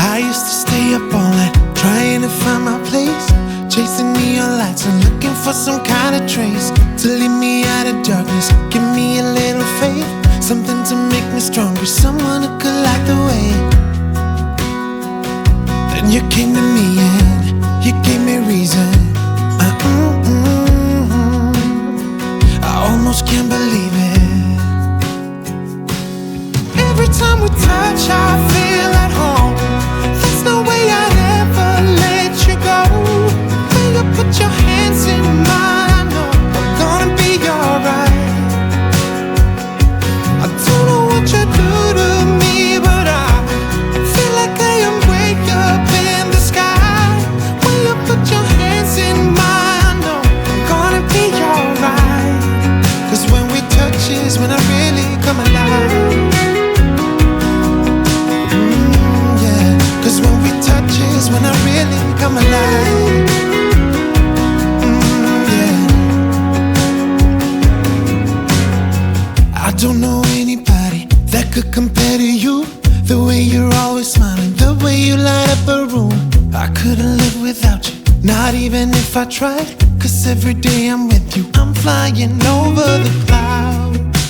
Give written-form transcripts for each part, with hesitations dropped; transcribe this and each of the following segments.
I used to stay up all night trying to find my place, chasing neon lights and looking for some kind of trace to lead me out of darkness. Give me a little faith, something to make me stronger, someone who could light the way. Then you came to me and you gave me reason. I almost can't believe it. Every time we touch, I feel at home. There's no way I'd ever let you go. When you put your hands in mine, I know I'm gonna be alright. I don't know what you do to me, but I feel like I am way up in the sky. When you put your hands in mine, I know I'm gonna be alright. 'Cause when we touch is when I really come alive. When we touch is when I really come alive. I don't know anybody that could compare to you. The way you're always smiling, the way you light up a room. I couldn't live without you, not even if I tried. 'Cause every day I'm with you, I'm flying over the clouds.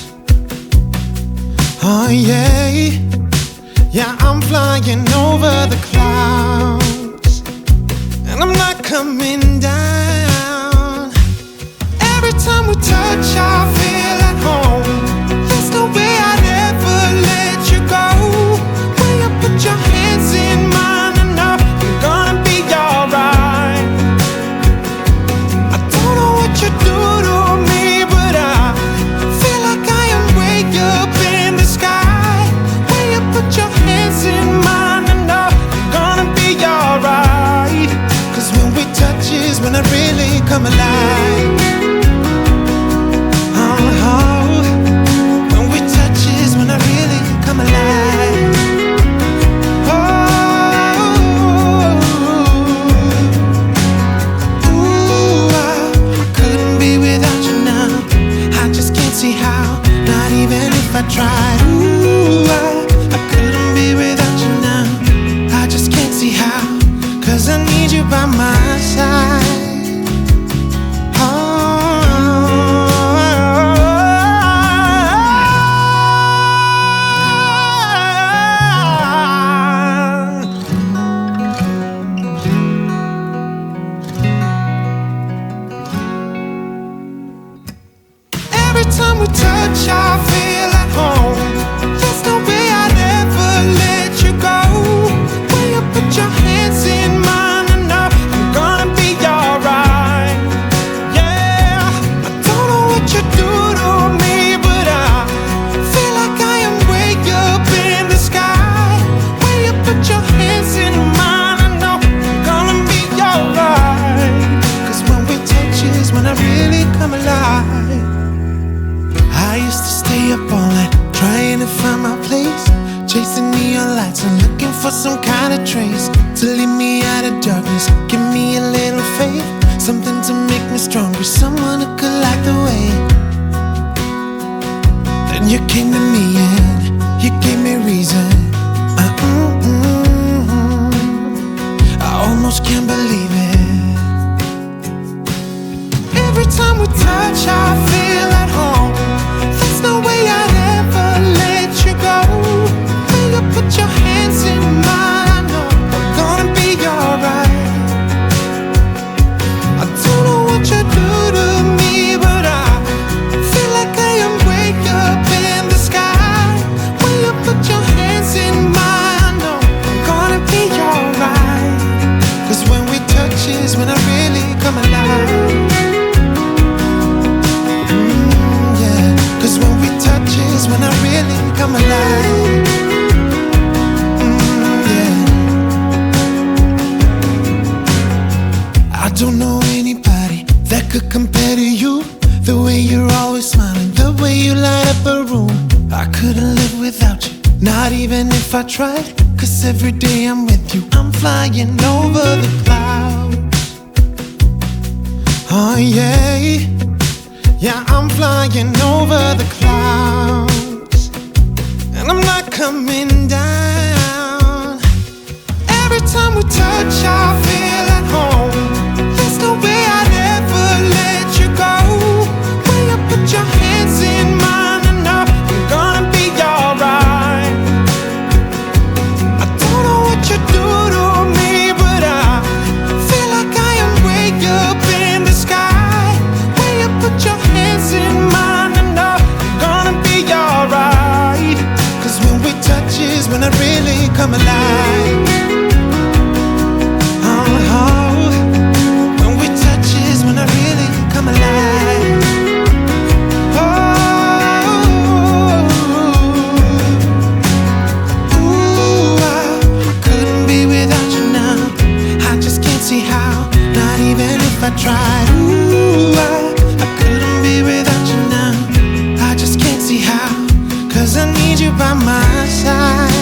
Oh yeah, yeah, I'm flying over the clouds, and I'm not coming down. Every time we touch, I feel at home. There's no way I'd ever let you go. When you put your hands in mine, I know I'm gonna be alright. I don't know what you do to me, but I feel like I am way up in the sky. When you put your hands in mine, I know I'm gonna be alright. 'Cause when we touch is when I really come alive. Oh, when we touch is when I really come alive. Ooh, I couldn't be without you now. I just can't see how, not even if I tried. Ooh, I couldn't be without you now. I just can't see how, 'cause I need you by my side. Every time we touch, I feel at home. There's no way I'd ever let you go. When you put your hands in mine, I know I'm gonna be alright. Yeah, I don't know what you do to me, but I feel like I am way up in the sky. When you put your hands in mine, I know I'm gonna be alright. 'Cause when we touch is when I really come alive. I used to stay up all night trying to find my place, chasing neon lights and looking for some kind of trace to lead me out of darkness. Give me a little faith, something to make me stronger, someone who could light the way. Then you came to me and you gave me reason. I almost can't believe it. Every time we touch, I feel at home. There's no way I'd ever let you go. When you put your hands in mine, I know I'm gonna be alright. I don't know what you do to me, but I feel like I am way up in the sky. When you put your hands in mine, I know I'm gonna be alright. 'Cause when we touch is when I really come alive. 'Cause when we touch is when I really come alive. I don't know anybody that could compare to you. The way you're always smiling, the way you light up a room. I couldn't live without you, not even if I tried. 'Cause every day I'm with you, I'm flying over the clouds. Oh yeah, yeah, I'm flying over the clouds, and I'm not coming down. come alive. When we touch is when I really come alive. I couldn't be without you now. I just can't see how, not even if I tried. I couldn't be without you now. I just can't see how, 'cause I need you by my side.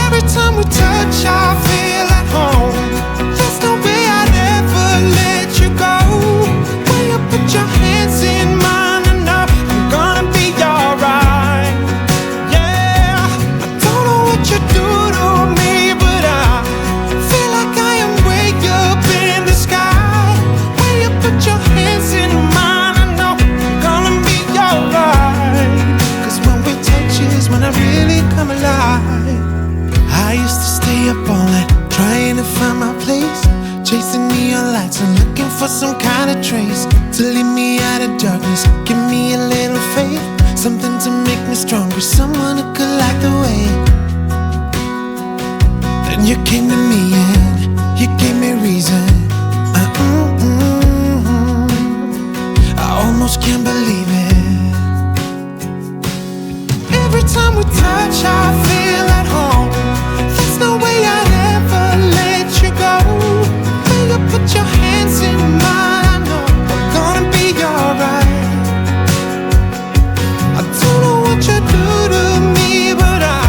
Every time we touch, I feel at home. There's no way I'd ever let you go. When you put your hands in mine, I know I'm gonna be alright. Yeah, I don't know what you do to me, but I feel like I am way up in the sky. When you put your hands in mine, I know I'm gonna be alright. 'Cause when we touch is when I really come alive. I used to stay up all night trying to find my place, chasing neon lights and looking for some kind of trace to lead me out of darkness. Give me a little faith, something to make me stronger, someone who could light the way. Then you came to me and you gave me reason. I almost can't believe it. Every time we touch, I feel at home. There's no way I'd ever let you go. When you put your hands in mine, I know I'm gonna be alright. I don't know what you do to me, but I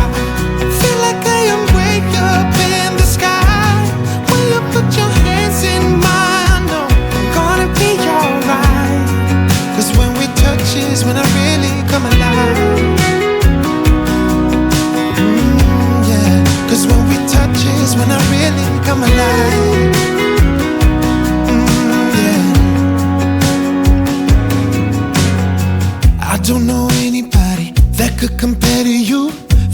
feel like I am way up in the sky. When you put your hands in mine, I know I'm gonna be alright. 'Cause when we touch is when I really come alive. 'Cause when we touch is when I really come alive. Yeah. I don't know anybody that could compare to you.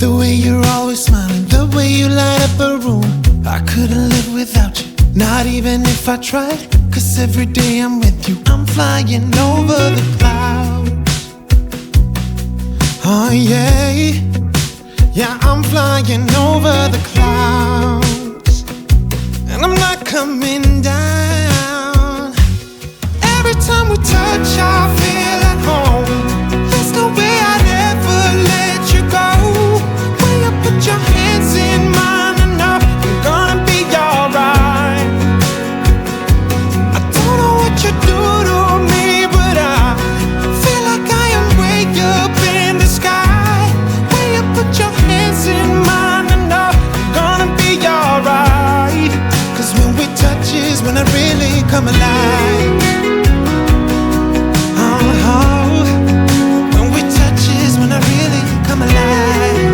The way you're always smiling, the way you light up a room. I couldn't live without you, not even if I tried. 'Cause every day I'm with you, I'm flying over the clouds. Oh yeah. Yeah, I'm flying over the clouds, and I'm not coming down. Every time we touch, I feel at home. There's no way I'd ever let you go. When you put your hands in mine, I know I'm gonna be alright. I don't know what you do to me, but I feel like I am way up in the sky. When you put your hands in mine, I know I'm gonna be alright. 'Cause when we touch is when I really come alive. When we touch is when I really come alive.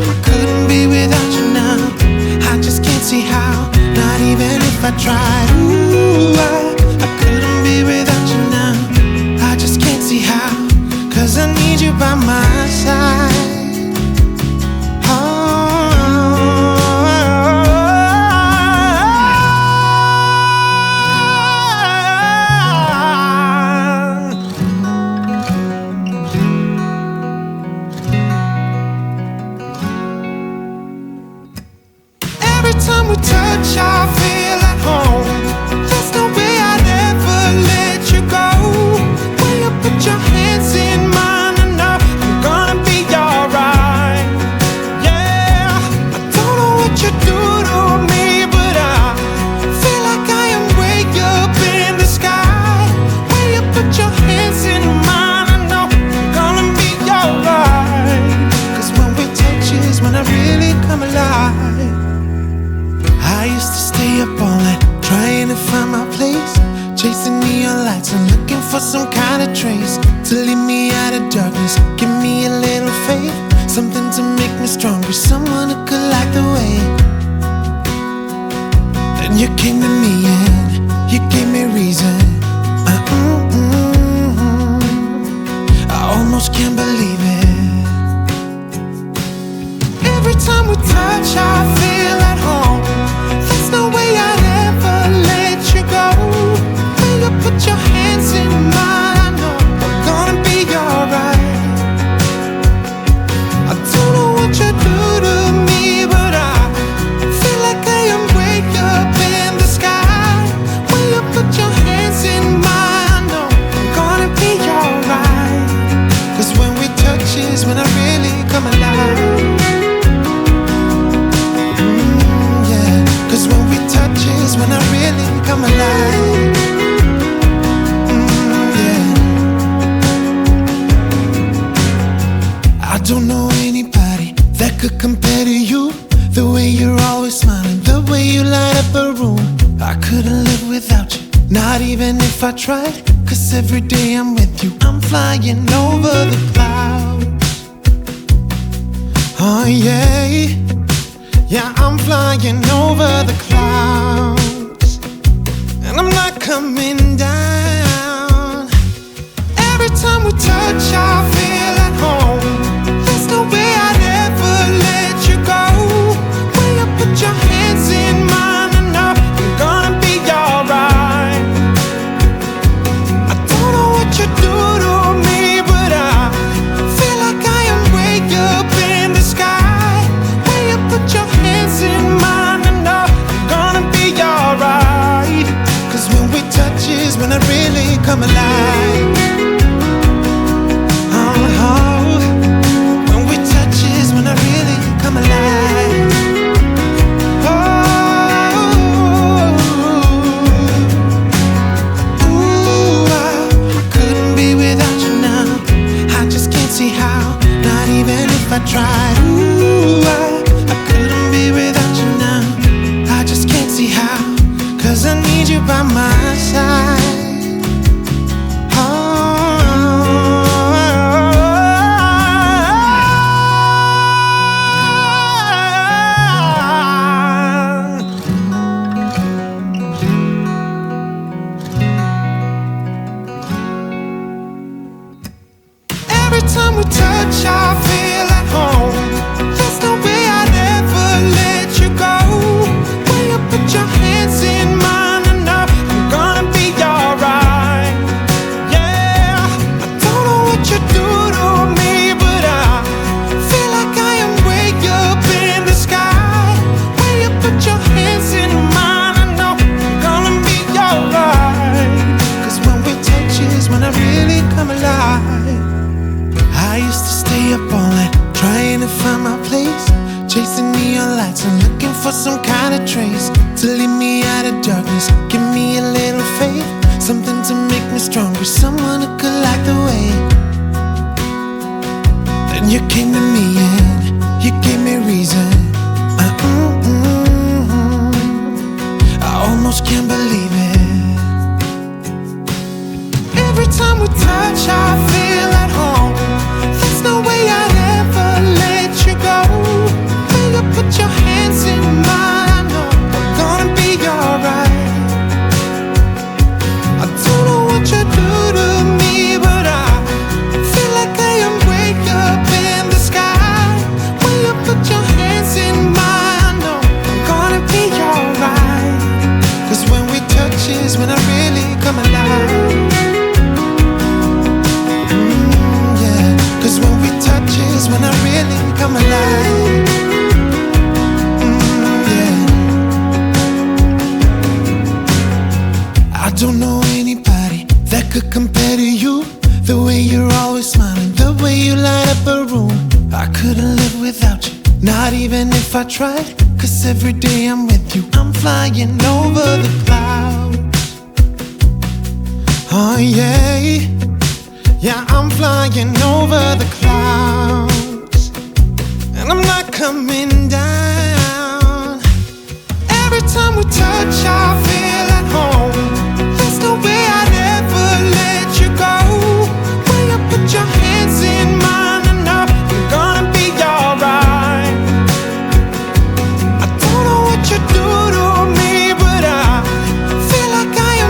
I couldn't be without you now. I just can't see how, not even if I tried. I couldn't be without you now. I just can't see how, 'cause I need you by my side. Every time we touch, I feel at home. There's no way I'd ever let you go. When you put your hands in mine, I know I'm gonna be alright. Yeah, I don't know what you do to me, but I feel like I am way up in the sky. When you put your hands in mine, I know I'm gonna be alright. 'Cause when we touch is when I really come alive. I used to stay up all night trying to find my place, chasing neon lights and looking for some kind of trace to lead me out of darkness. Give me a little faith, something to make me stronger, someone who could light the way. Then you came to me and You gave me reason. I almost can't believe it. Every time we touch, I feel at home. There's no way I'd ever let you go. When you put your hands in mine, I know I'm gonna be alright. I don't know what you do to me, but I feel like I am way up in the sky. When you put your hands in mine, I know I'm gonna be alright. 'Cause when we touch is when I really come alive. Yeah, 'cause when we touch is when I really come alive. Yeah. I don't know anybody that could compare to you. The way you're always smiling, the way you light up a room. I couldn't live without you, not even if I tried. 'Cause every day I'm with you, I'm flying over the clouds. Oh yeah, yeah, I'm flying over the clouds. And I'm not coming down. Every time we touch, I feel at home. There's no way I'd ever let you go. When you put your hands in mine, I know I'm gonna be alright. I don't know what you do to me, but I feel like I am way up in the sky. When you put your hands in mine, I know I'm gonna be alright. 'Cause when we touch is when I really come alive. When we touch is when I really come alive. I couldn't be without you now. I just can't see how, not even if I tried. I couldn't be without you now. I just can't see how, 'cause I need you by my side. Every time we touch, I feel at home. There's no way I'd ever let you go. When you put your hands in mine, I know I'm gonna be alright. Yeah, I don't know what you do to me, but I feel like I am way up in the sky. When you put your hands in mine, I know I'm gonna be alright. 'Cause when we touch is when I really come alive. I used to stay up all night trying to find my place, chasing neon lights and looking for some kind of trace to lead me out of darkness. Give me a little faith, something to make me stronger, someone who could light the way. Then you came to me and you gave me reason. I almost can't believe it. Every time we touch, I feel at home. There's no way I'd ever let you go. When you put your hands in mine, I know I'm gonna be alright. I don't know what you do to me, but I feel like I am way up in the sky. When you put your hands in mine, I know I'm gonna be alright. 'Cause when we touch is when I really come alive. 'Cause when we touch is when I really come alive. Yeah. I don't know anybody that could compare to you. The way you're always smiling, the way you light up a room. I couldn't live without you, not even if I tried. 'Cause every day I'm with you, I'm flying over the clouds. Oh yeah, yeah, I'm flying over the clouds. And I'm not coming down. Every time we touch, I feel at home. There's no way I'd ever let you go. When you put your hands in mine, I know I'm gonna be alright. I don't know what you do to me, but I feel like I am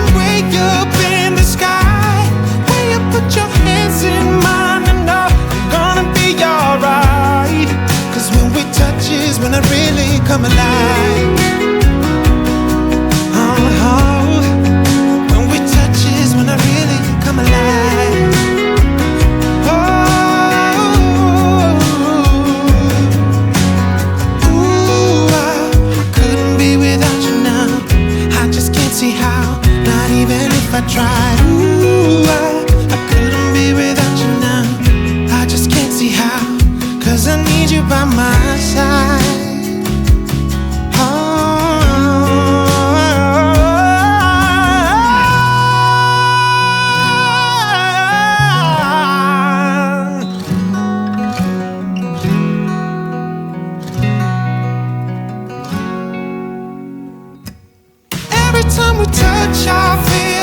tried. Ooh, I couldn't be without you now. I just can't see how, 'cause I need you by my side. Every time we touch, I feel